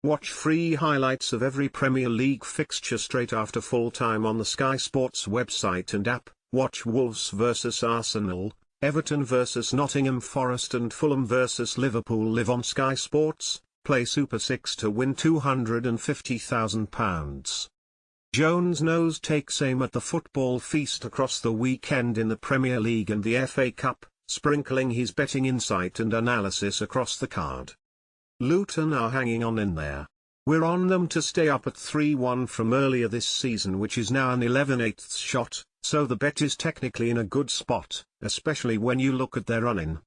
Watch free highlights of every Premier League fixture straight after full time on the Sky Sports website and app. Watch Wolves vs Arsenal, Everton vs Nottingham Forest and Fulham vs Liverpool live on Sky Sports. Play Super 6 to win £250,000. Jones knows takes aim at the football feast across the weekend in the Premier League and the FA Cup, sprinkling his betting insight and analysis across the card. Luton are hanging on in there. We're on them to stay up at 3-1 from earlier this season, which is now an 11/8 shot, so the bet is technically in a good spot, especially when you look at their run-in.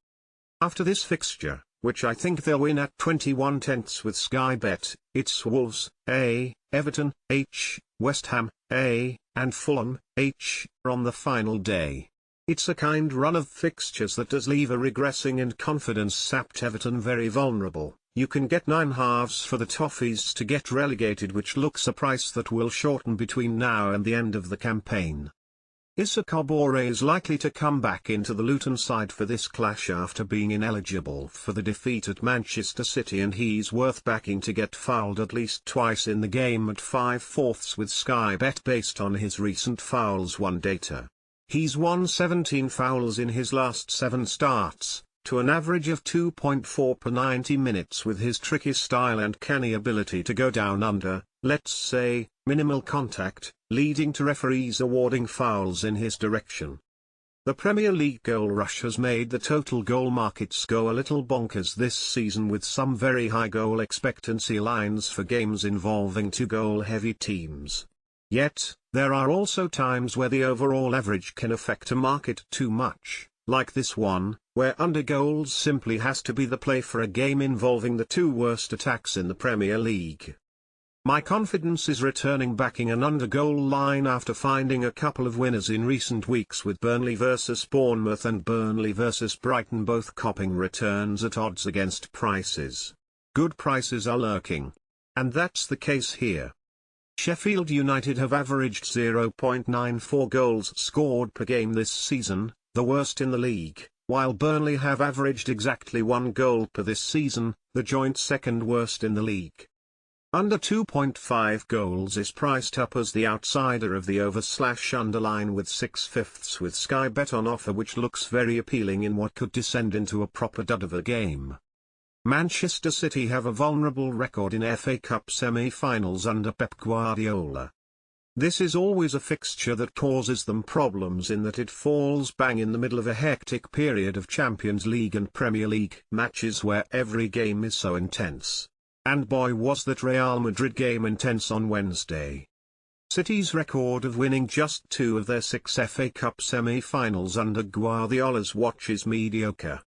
After this fixture, which I think they'll win at 21/10 with Sky Bet, it's Wolves, A, Everton, H, West Ham, A, and Fulham, H, on the final day. It's a kind run of fixtures that does leave a regressing and confidence-sapped Everton very vulnerable. You can get 9 halves for the Toffees to get relegated, which looks a price that will shorten between now and the end of the campaign. Issa Kabore is likely to come back into the Luton side for this clash after being ineligible for the defeat at Manchester City, and he's worth backing to get fouled at least twice in the game at 5/4 with Sky Bet based on his recent fouls won data. He's won 17 fouls in his last 7 starts, to an average of 2.4 per 90 minutes, with his tricky style and canny ability to go down under, let's say, minimal contact, leading to referees awarding fouls in his direction. The Premier League goal rush has made the total goal markets go a little bonkers this season, with some very high goal expectancy lines for games involving 2-goal-heavy teams. Yet, there are also times where the overall average can affect a market too much, like this one, where under goals simply has to be the play for a game involving the 2 worst attacks in the Premier League. My confidence is returning, backing an under goal line after finding a couple of winners in recent weeks, with Burnley vs Bournemouth and Burnley vs Brighton both copping returns at odds against prices. Good prices are lurking. And that's the case here. Sheffield United have averaged 0.94 goals scored per game this season, the worst in the league, while Burnley have averaged exactly 1 goal per this season, the joint second worst in the league. Under 2.5 goals is priced up as the outsider of the over/underline with 6/5 with Sky Bet on offer, which looks very appealing in what could descend into a proper dud of a game. Manchester City have a vulnerable record in FA Cup semi-finals under Pep Guardiola. This is always a fixture that causes them problems in that it falls bang in the middle of a hectic period of Champions League and Premier League matches where every game is so intense. And boy was that Real Madrid game intense on Wednesday. City's record of winning just 2 of their 6 FA Cup semi-finals under Guardiola's watch is mediocre.